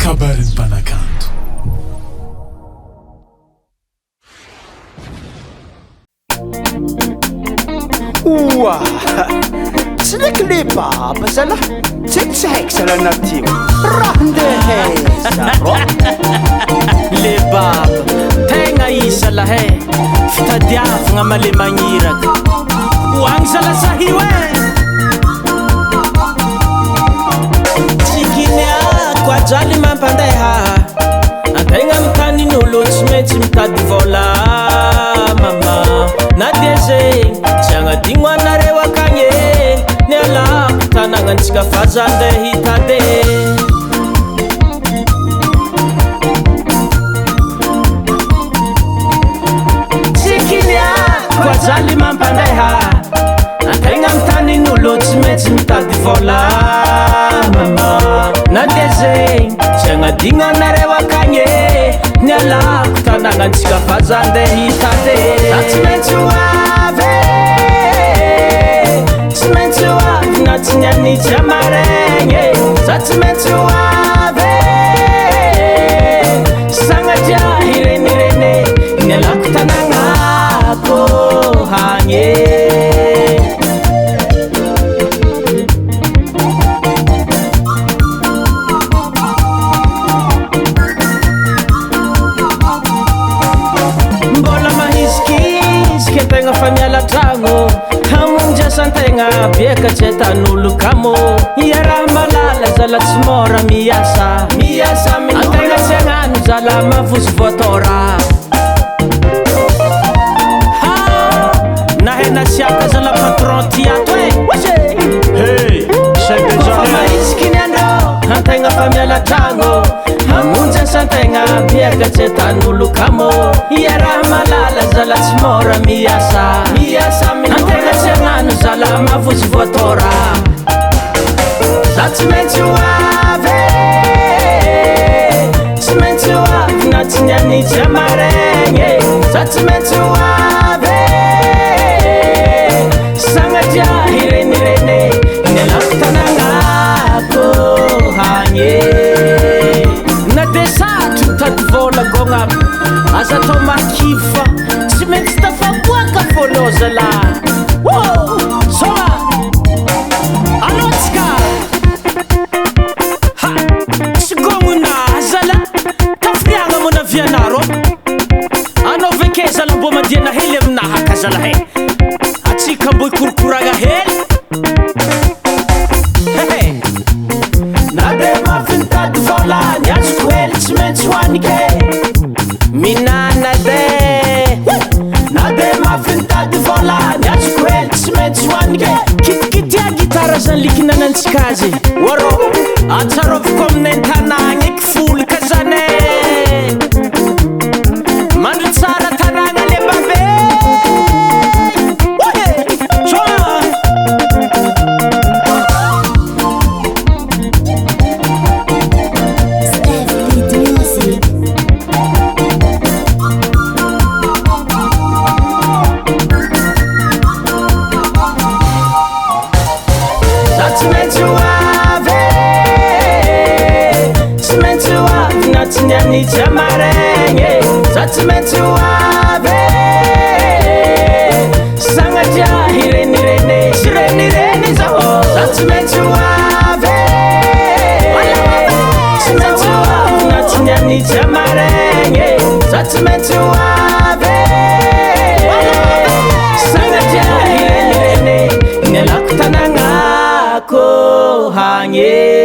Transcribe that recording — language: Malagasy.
kabarin'ny mpanakanto. Oa tsy ndraiky le baba zala tsy haiko zala anatio raha ndeheza ro le baba tegna isa lahe fitadiavagna male magniraka hoagny zala sahio tsikiniako ajaly mampandeha antegna mitanin'olo tsy maintsy mitady vola mama na dia zegny tsy agnadigno anareo akagny ny alako tanagnatsika faza andeha hitady tsikiniako ajaly mampandeha antegna mitanin'olo tsy maintsy mitady vola mama na dia zegny tsy agnadigno anareo akagny ny alako tanagnatsika faza andeha hitady tsy maintsy hoavy tsy maintsy hoavy na tsy nianitsy amaregny za tsy maintsy hoavy sagnatria irenirene ny alako tanagnako hagny tegna fa miala tragno hamonjy asantegna biaka tsy etan'olo kamo iaraha malala zala tsy mora miasa antegna tsy agnano zala mavozy voatora nahena siaka zala patron tiato fa maisiky ny andro antegna fa miala tragno hamonjy asantegna biaka tsy etan'olo kamo iaraha malala zala tsy mora miasa antegna tsy agnano zala mavozy voatora za tsy maintsy hoavy tsy maintsy hoavy na tsy nianitsy amaregny za tsy maintsy hoavy sagnatria irenirene ny alako tanagnako hagny na dia satry mitady vola gôgnabo aza atao makifa tsy maintsy tafaboaka fôlô zala soa alotsika tsy gôgnona zala tafiriagna mona vianaro anao veke zala mbo mandiana hely aminahaka zala he atsika mbo ikorokoragna hely na dia mafy nitady vola ny azoko hely tsy maintsy hoanike minana de na dia mafy nitady vola ny azoko hely tsy maintsy hoanike kitikitia gitara zany likinanantsika azy warô atsaroviko aminay tanagna eky folika zany mandry tsara tanagna le babe nianitsy amaregny za tsy maintsy hoavy sagnatria irenirene sy renireny zaho za tsy maintsy hoavy tsy maintsy hoavy na tsy nianitsy amaregny za tsy maintsy hoavy sagnatria irenirene ny alako tanagnako hagny